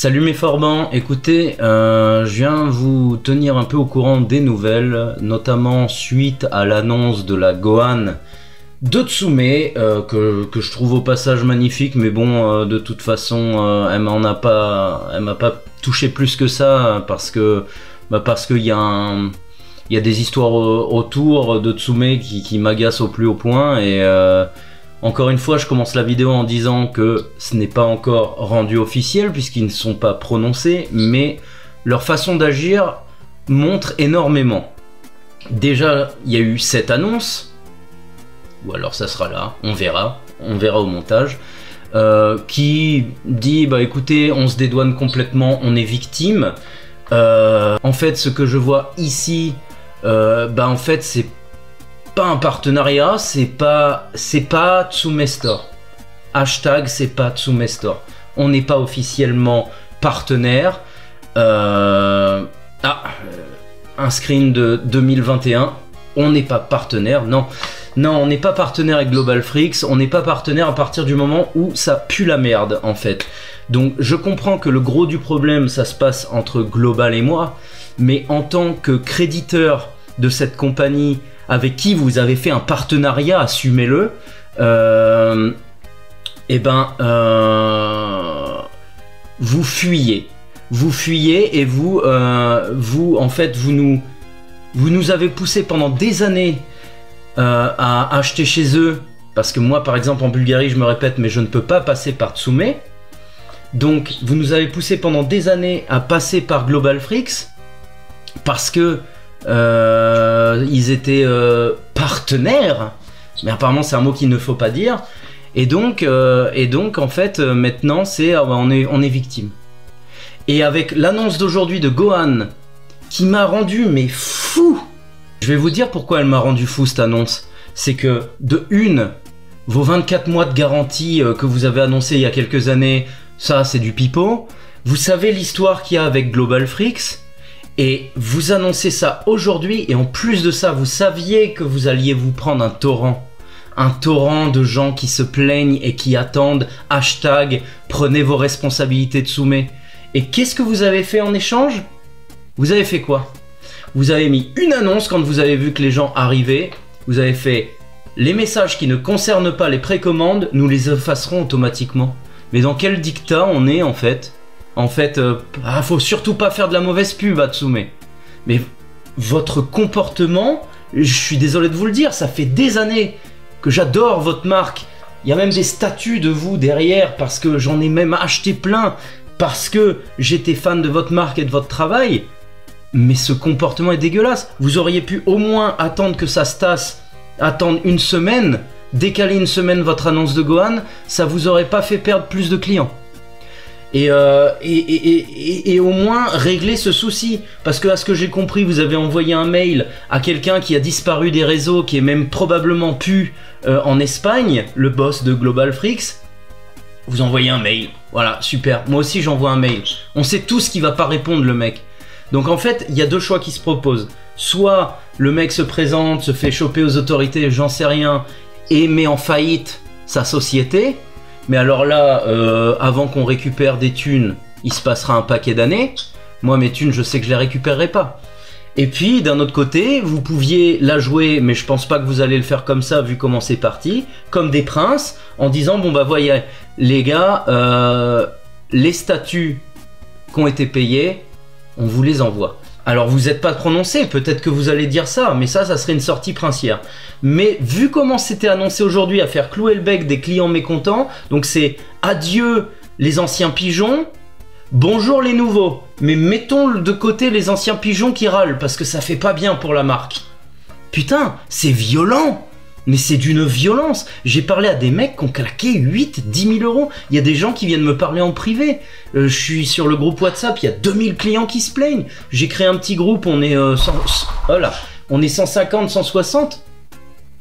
Salut mes forbans, écoutez, je viens vous tenir un peu au courant des nouvelles, notamment suite à l'annonce de la Gohan de Tsume, que je trouve au passage magnifique, mais bon, de toute façon, elle m'a pas touché plus que ça, parce que il y a des histoires autour de Tsume qui m'agacent au plus haut point, et encore une fois, je commence la vidéo en disant que ce n'est pas encore rendu officiel puisqu'ils ne sont pas prononcés, mais leur façon d'agir montre énormément. Déjà, il y a eu cette annonce, ou alors ça sera là, on verra au montage, qui dit bah écoutez, on se dédouane complètement, on est victime. En fait, ce que je vois ici, en fait c'est pas un partenariat, c'est pas Tsume Store. Hashtag c'est pas Tsume Store. On n'est pas officiellement partenaire. Un screen de 2021. On n'est pas partenaire, non. Non, on n'est pas partenaire avec Global Freaks. On n'est pas partenaire à partir du moment où ça pue la merde, en fait. Donc je comprends que le gros du problème, ça se passe entre Global et moi. Mais en tant que créditeur de cette compagnie avec qui vous avez fait un partenariat, assumez-le, vous fuyez. Vous fuyez et vous nous avez poussé pendant des années à acheter chez eux, parce que moi, par exemple, en Bulgarie, je me répète, mais je ne peux pas passer par Tsume. Donc, vous nous avez poussé pendant des années à passer par Global Freaks, parce que ils étaient partenaires, mais apparemment c'est un mot qu'il ne faut pas dire, et donc en fait maintenant c'est on est victime. Et avec l'annonce d'aujourd'hui de Gohan qui m'a rendu mais fou, je vais vous dire pourquoi elle m'a rendu fou cette annonce. C'est que de une, vos 24 mois de garantie que vous avez annoncé il y a quelques années, ça c'est du pipeau. Vous savez l'histoire qu'il y a avec Global Freaks, et vous annoncez ça aujourd'hui, et en plus de ça, vous saviez que vous alliez vous prendre un torrent de gens qui se plaignent et qui attendent hashtag prenez vos responsabilités Tsume. Et qu'est-ce que vous avez fait en échange? Vous avez fait quoi? Vous avez mis une annonce quand vous avez vu que les gens arrivaient, vous avez fait les messages qui ne concernent pas les précommandes, nous les effacerons automatiquement. Mais dans quel dictat on est en fait? En fait, faut surtout pas faire de la mauvaise pub à Tsume. Mais votre comportement, je suis désolé de vous le dire, ça fait des années que j'adore votre marque. Il y a même des statues de vous derrière, parce que j'en ai même acheté plein, parce que j'étais fan de votre marque et de votre travail. Mais ce comportement est dégueulasse. Vous auriez pu au moins attendre que ça se tasse, attendre une semaine, décaler une semaine votre annonce de Gohan, ça vous aurait pas fait perdre plus de clients. Et au moins régler ce souci, parce que à ce que j'ai compris, vous avez envoyé un mail à quelqu'un qui a disparu des réseaux, qui est même probablement pu en Espagne, le boss de Global Freaks. Vous envoyez un mail, voilà, super. Moi aussi j'envoie un mail. On sait tous qu'il va pas répondre, le mec. Donc en fait, il y a deux choix qui se proposent. Soit le mec se présente, se fait choper aux autorités, j'en sais rien, et met en faillite sa société. Mais alors là, avant qu'on récupère des thunes, il se passera un paquet d'années. Moi, mes thunes, je sais que je les récupérerai pas. Et puis, d'un autre côté, vous pouviez la jouer, mais je pense pas que vous allez le faire comme ça, vu comment c'est parti, comme des princes, en disant, bon bah voyez, les gars, les statuts qui ont été payés, on vous les envoie. Alors vous n'êtes pas prononcé, peut-être que vous allez dire ça, mais ça serait une sortie princière. Mais vu comment c'était annoncé aujourd'hui à faire clouer le bec des clients mécontents, donc c'est adieu les anciens pigeons, bonjour les nouveaux. Mais mettons de côté les anciens pigeons qui râlent, parce que ça fait pas bien pour la marque. Putain, c'est violent! Mais c'est d'une violence. J'ai parlé à des mecs qui ont claqué 8-10 000 euros. Il y a des gens qui viennent me parler en privé. Je suis sur le groupe WhatsApp, il y a 2000 clients qui se plaignent. J'ai créé un petit groupe, on est, on est 150, 160.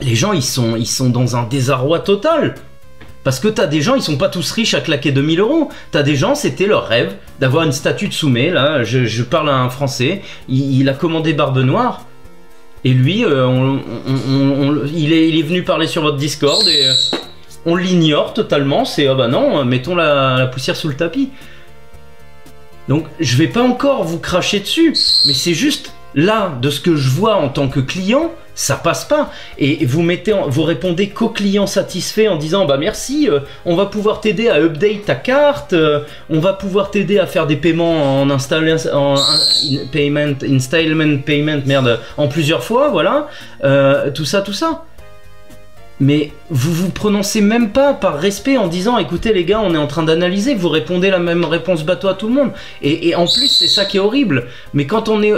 Les gens, ils sont dans un désarroi total. Parce que t'as des gens, ils sont pas tous riches à claquer 2000 euros. T'as des gens, c'était leur rêve d'avoir une statue de Tsume. Là, je parle à un Français, il a commandé Barbe Noire. Et lui, il est venu parler sur votre Discord et on l'ignore totalement. C'est, ah bah non, mettons la poussière sous le tapis. Donc je vais pas encore vous cracher dessus, mais c'est juste là, de ce que je vois en tant que client, ça passe pas. Et vous répondez qu'aux clients satisfaits en disant bah merci, on va pouvoir t'aider à update ta carte, on va pouvoir t'aider à faire des paiements en installment payment, merde, en plusieurs fois, voilà, tout ça. Mais vous vous prononcez même pas par respect en disant écoutez les gars, on est en train d'analyser, vous répondez la même réponse bateau à tout le monde. Et en plus c'est ça qui est horrible. Mais quand on est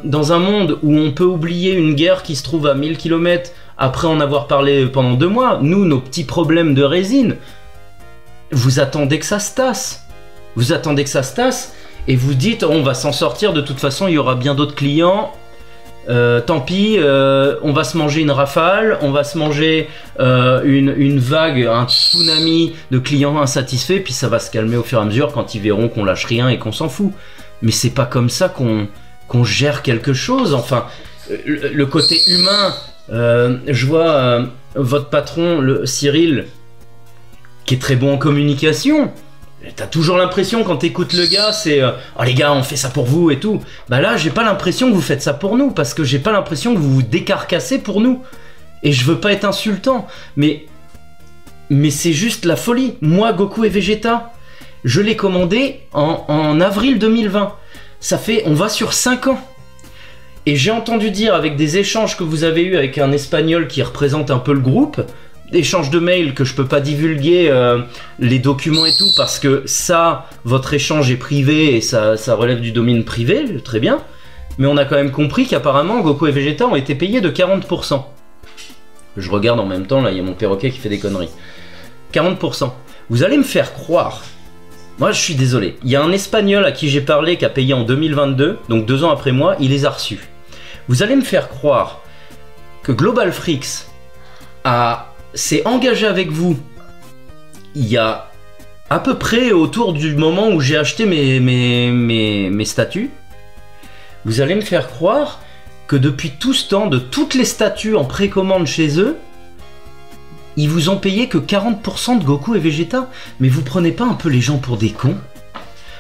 dans un monde où on peut oublier une guerre qui se trouve à 1000 km après en avoir parlé pendant 2 mois, nous nos petits problèmes de résine, vous attendez que ça se tasse. Vous attendez que ça se tasse et vous dites on va s'en sortir, de toute façon il y aura bien d'autres clients. Tant pis, on va se manger une rafale, on va se manger une vague, un tsunami de clients insatisfaits, puis ça va se calmer au fur et à mesure quand ils verront qu'on lâche rien et qu'on s'en fout. Mais c'est pas comme ça qu'on gère quelque chose. Enfin, le côté humain, je vois votre patron, Cyril, qui est très bon en communication. T'as toujours l'impression quand t'écoutes le gars, c'est oh les gars, on fait ça pour vous et tout. Bah là, j'ai pas l'impression que vous faites ça pour nous, parce que j'ai pas l'impression que vous vous décarcassez pour nous. Et je veux pas être insultant, mais c'est juste la folie. Moi, Goku et Vegeta, je l'ai commandé en avril 2020. Ça fait, on va sur 5 ans. Et j'ai entendu dire avec des échanges que vous avez eu avec un Espagnol qui représente un peu le groupe, échange de mails que je peux pas divulguer les documents et tout parce que ça, votre échange est privé et ça relève du domaine privé, très bien. Mais on a quand même compris qu'apparemment Goku et Vegeta ont été payés de 40%. Je regarde en même temps, là il y a mon perroquet qui fait des conneries. 40%. Vous allez me faire croire, moi je suis désolé, il y a un Espagnol à qui j'ai parlé qui a payé en 2022, donc 2 ans après moi, il les a reçus. Vous allez me faire croire que Global Freaks s'est engagé avec vous il y a à peu près autour du moment où j'ai acheté mes statues. Vous allez me faire croire que depuis tout ce temps, de toutes les statues en précommande chez eux, ils vous ont payé que 40% de Goku et Vegeta. Mais vous prenez pas un peu les gens pour des cons ?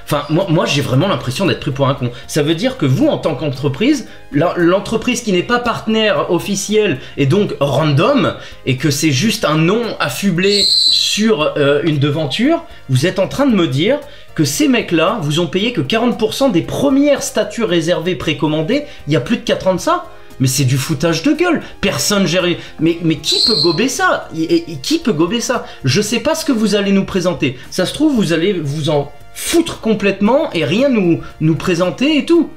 Enfin, moi j'ai vraiment l'impression d'être pris pour un con. Ça veut dire que vous, en tant qu'entreprise, l'entreprise qui n'est pas partenaire officiel et donc random, et que c'est juste un nom affublé sur une devanture, vous êtes en train de me dire que ces mecs-là vous ont payé que 40% des premières statues réservées précommandées il y a plus de 4 ans de ça. Mais c'est du foutage de gueule. Personne gère. Mais qui peut gober ça ? Qui peut gober ça ? Je sais pas ce que vous allez nous présenter. Ça se trouve, vous allez vous en foutre complètement et rien nous présenter et tout.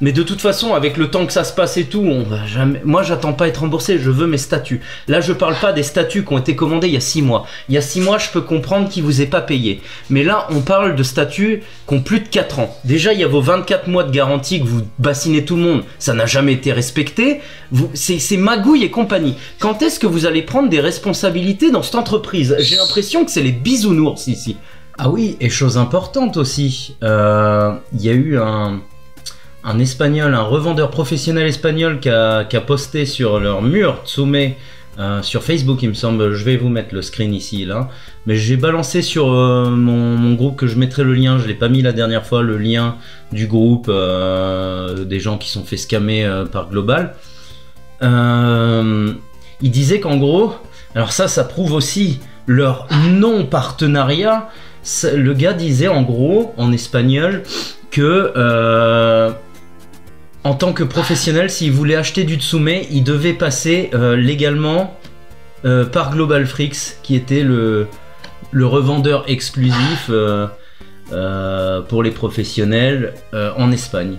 Mais de toute façon, avec le temps que ça se passe et tout, on va jamais. Moi, j'attends pas être remboursé, je veux mes statuts. Là, je parle pas des statuts qui ont été commandés il y a 6 mois. Il y a 6 mois, je peux comprendre qu'ils vous aient pas payé. Mais là, on parle de statuts qui ont plus de 4 ans. Déjà, il y a vos 24 mois de garantie que vous bassinez tout le monde. Ça n'a jamais été respecté. C'est magouille et compagnie. Quand est-ce que vous allez prendre des responsabilités dans cette entreprise ? J'ai l'impression que c'est les bisounours ici. Ah oui, et chose importante aussi, il y a eu un espagnol, un revendeur professionnel espagnol qui a posté sur leur mur Tsume sur Facebook, il me semble. Je vais vous mettre le screen ici, là. Mais j'ai balancé sur mon groupe que je mettrai le lien. Je l'ai pas mis la dernière fois, le lien du groupe des gens qui sont fait scammer par Global. Il disait qu'en gros, alors ça prouve aussi leur non-partenariat. Le gars disait en gros, en espagnol, que en tant que professionnel, s'il voulait acheter du Tsume, il devait passer légalement par Global Freaks, qui était le revendeur exclusif pour les professionnels en Espagne.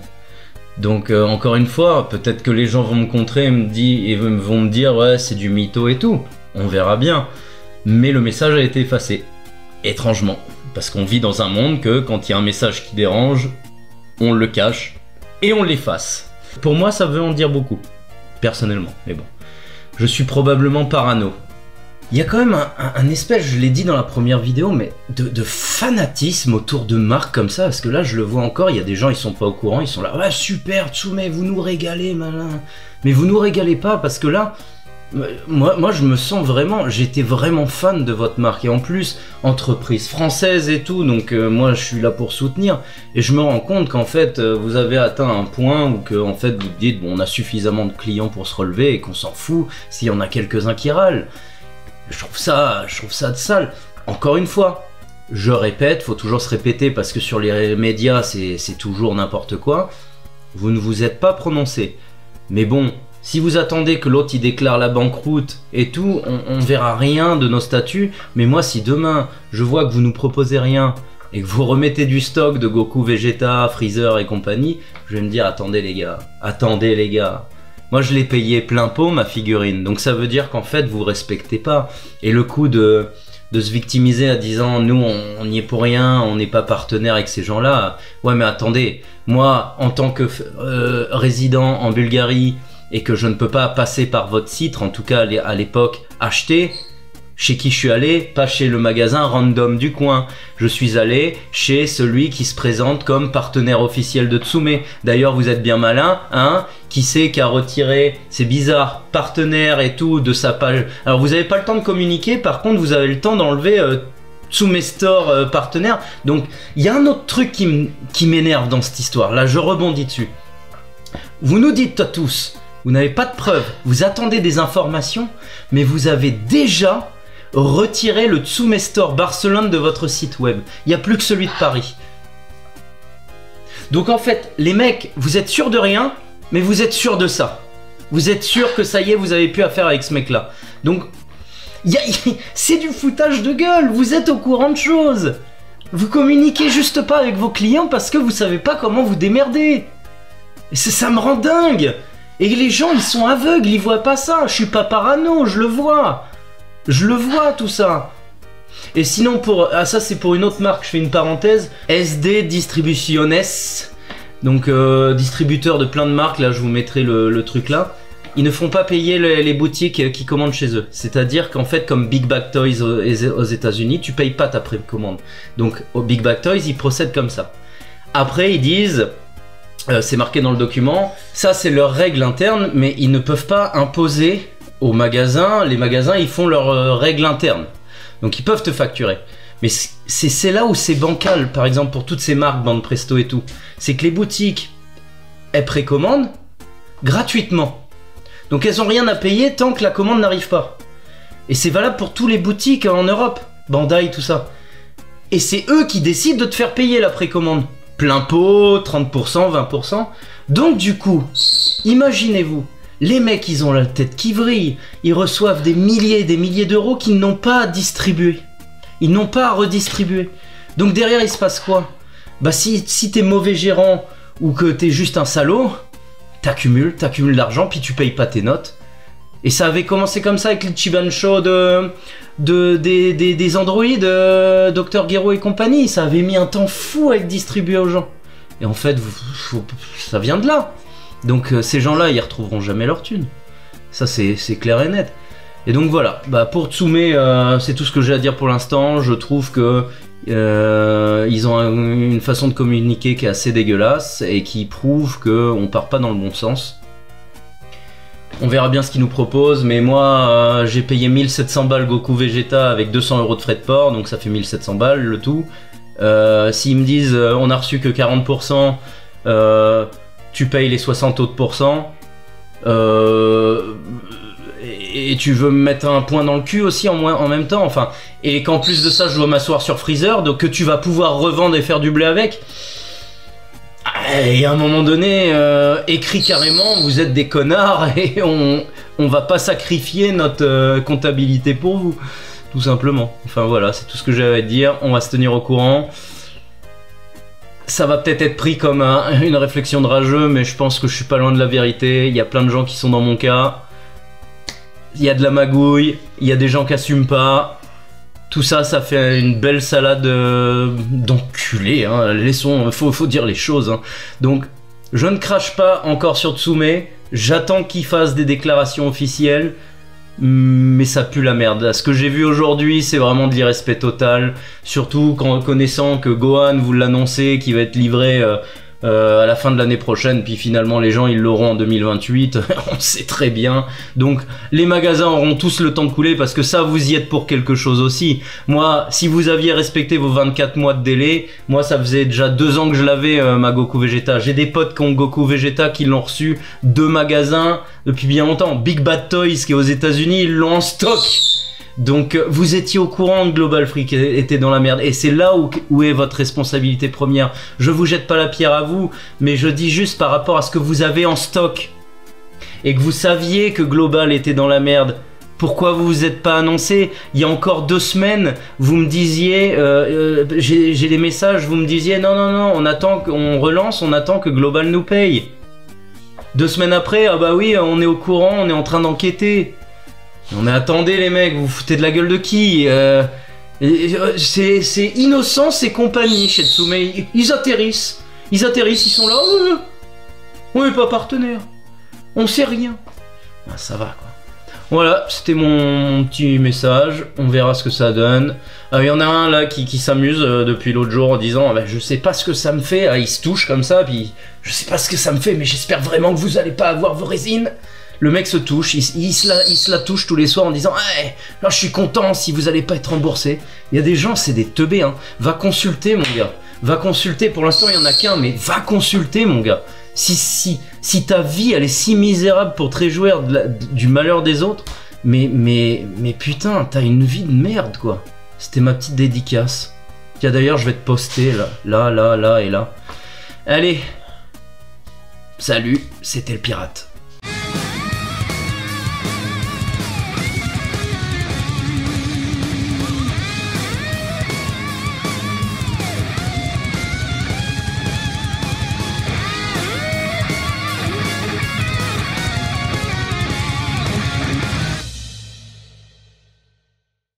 Donc encore une fois, peut-être que les gens vont me contrer et vont me dire ouais, c'est du mytho et tout. On verra bien. Mais le message a été effacé, étrangement. Parce qu'on vit dans un monde que quand il y a un message qui dérange, on le cache et on l'efface. Pour moi, ça veut en dire beaucoup, personnellement. Mais bon, je suis probablement parano. Il y a quand même un espèce, je l'ai dit dans la première vidéo, mais de fanatisme autour de marques comme ça. Parce que là, je le vois encore, il y a des gens, ils sont pas au courant, ils sont là, ouais, super, Tsume, vous nous régalez, malin. Mais vous nous régalez pas, parce que là, Moi, je me sens vraiment, j'étais vraiment fan de votre marque, et en plus, entreprise française et tout, donc moi je suis là pour soutenir, et je me rends compte qu'en fait, vous avez atteint un point où que, en fait, vous dites, bon, on a suffisamment de clients pour se relever, et qu'on s'en fout s'il y en a quelques-uns qui râlent. Je trouve ça de sale. Encore une fois, je répète, faut toujours se répéter, parce que sur les médias, c'est toujours n'importe quoi. Vous ne vous êtes pas prononcé. Mais bon, si vous attendez que l'autre il déclare la banqueroute et tout, on verra rien de nos statuts. Mais moi, si demain je vois que vous nous proposez rien et que vous remettez du stock de Goku Vegeta, Freezer et compagnie, je vais me dire attendez les gars. Moi je l'ai payé plein pot ma figurine, donc ça veut dire qu'en fait vous respectez pas. Et le coup de se victimiser en disant nous on n'y est pour rien, on n'est pas partenaire avec ces gens-là. Ouais mais attendez, moi en tant que résident en Bulgarie et que je ne peux pas passer par votre site, en tout cas à l'époque acheter, chez qui je suis allé, pas chez le magasin random du coin. Je suis allé chez celui qui se présente comme partenaire officiel de Tsume. D'ailleurs, vous êtes bien malin, hein? Qui c'est qui a retiré, c'est bizarre, partenaire et tout de sa page. Alors, vous n'avez pas le temps de communiquer, par contre, vous avez le temps d'enlever Tsume Store partenaire. Donc, il y a un autre truc qui m'énerve dans cette histoire. Là, je rebondis dessus. Vous nous dites à tous, vous n'avez pas de preuves, vous attendez des informations, mais vous avez déjà retirez le Tsume Store Barcelone de votre site web. Il n'y a plus que celui de Paris. Donc en fait, les mecs, vous êtes sûrs de rien, mais vous êtes sûrs de ça. Vous êtes sûrs que ça y est, vous avez plus affaire avec ce mec-là. Donc, c'est du foutage de gueule. Vous êtes au courant de choses. Vous communiquez juste pas avec vos clients parce que vous savez pas comment vous démerder. Et ça me rend dingue. Et les gens, ils sont aveugles, ils voient pas ça. Je suis pas parano, je le vois. Je le vois tout ça. Et sinon ça c'est pour une autre marque, je fais une parenthèse. SD Distribuciones. Donc distributeur de plein de marques, là je vous mettrai le truc là. Ils ne font pas payer les boutiques qui commandent chez eux. C'est-à-dire qu'en fait comme Big Bag Toys aux États-Unis, tu payes pas ta précommande. Donc au Big Bag Toys, ils procèdent comme ça. Après ils disent, c'est marqué dans le document, ça c'est leur règle interne, mais ils ne peuvent pas imposer aux magasins, les magasins ils font leurs règles internes, donc ils peuvent te facturer. Mais c'est là où c'est bancal, par exemple pour toutes ces marques, Bande Presto et tout, c'est que les boutiques, elles précommandent gratuitement, donc elles ont rien à payer tant que la commande n'arrive pas. Et c'est valable pour tous les boutiques en Europe, Bandai, tout ça. Et c'est eux qui décident de te faire payer la précommande, plein pot, 30%, 20%. Donc du coup, imaginez-vous, les mecs, ils ont la tête qui vrille. Ils reçoivent des milliers et des milliers d'euros qu'ils n'ont pas à distribuer. Ils n'ont pas à redistribuer. Donc derrière, il se passe quoi? Bah si t'es mauvais gérant ou que t'es juste un salaud, t'accumules l'argent, puis tu payes pas tes notes. Et ça avait commencé comme ça avec les Chibancho des Android, Dr Gero et compagnie. Ça avait mis un temps fou à être distribué aux gens. Et en fait, ça vient de là. Donc ces gens-là, ils retrouveront jamais leur thune. Ça, c'est clair et net. Et donc voilà, bah, pour Tsume, c'est tout ce que j'ai à dire pour l'instant. Je trouve que ils ont une façon de communiquer qui est assez dégueulasse et qui prouve qu'on part pas dans le bon sens. On verra bien ce qu'ils nous proposent, mais moi j'ai payé 1700 balles Goku Vegeta avec 200 € de frais de port, donc ça fait 1700 balles le tout. S'ils me disent on a reçu que 40%, tu payes les 60 autres pourcents, et tu veux me mettre un point dans le cul aussi en même temps, enfin, et qu'en plus de ça je dois m'asseoir sur Freezer, donc que tu vas pouvoir revendre et faire du blé avec. Et à un moment donné, écrit carrément, vous êtes des connards et on va pas sacrifier notre comptabilité pour vous, tout simplement. Enfin voilà, c'est tout ce que j'avais à dire, on va se tenir au courant. Ça va peut-être être pris comme une réflexion de rageux, mais je pense que je suis pas loin de la vérité. Il y a plein de gens qui sont dans mon cas. Il y a de la magouille, il y a des gens qui assument pas. Tout ça, ça fait une belle salade d'enculés, hein. Faut dire les choses, hein. Donc, je ne crache pas encore sur Tsume. J'attends qu'ils fassent des déclarations officielles. Mais ça pue la merde. Ce que j'ai vu aujourd'hui, c'est vraiment de l'irrespect total. Surtout connaissant que Gohan vous l'annoncez, qu'il va être livré à la fin de l'année prochaine, puis finalement les gens ils l'auront en 2028, on sait très bien. Donc les magasins auront tous le temps de couler parce que ça vous y êtes pour quelque chose aussi. Moi, si vous aviez respecté vos 24 mois de délai, moi ça faisait déjà 2 ans que je l'avais ma Goku Vegeta. J'ai des potes qui ont Goku Vegeta qui l'ont reçu de magasins depuis bien longtemps. Big Bad Toys qui est aux États-Unis, ils l'ont en stock. Donc vous étiez au courant que Global Freak était dans la merde et c'est là où est votre responsabilité première. Je vous jette pas la pierre à vous, mais je dis juste par rapport à ce que vous avez en stock et que vous saviez que Global était dans la merde. Pourquoi vous vous êtes pas annoncé? Il y a encore 2 semaines, vous me disiez, j'ai des messages, vous me disiez non, on attend qu'on relance, on attend que Global nous paye. 2 semaines après, ah bah oui, on est au courant, on est en train d'enquêter. Non mais attendez les mecs, vous vous foutez de la gueule de qui? C'est Innocence et compagnie chez Tsume, ils atterrissent, ils sont là, on n'est pas partenaire, on sait rien. Ah, ça va quoi. Voilà, c'était mon petit message, on verra ce que ça donne. Il y en a un là qui s'amuse depuis l'autre jour en disant bah, je sais pas ce que ça me fait, il se touche comme ça, puis je sais pas ce que ça me fait, mais j'espère vraiment que vous allez pas avoir vos résines. Le mec se touche, il se la touche tous les soirs en disant hey, là, je suis content si vous allez pas être remboursé. Il y a des gens, c'est des teubés, hein. Va consulter mon gars, va consulter, pour l'instant il y en a qu'un, mais va consulter mon gars. Si ta vie elle est si misérable pour te réjouir du malheur des autres, mais putain, t'as une vie de merde quoi. C'était ma petite dédicace. Tiens d'ailleurs je vais te poster là et là. Allez, salut, c'était le pirate.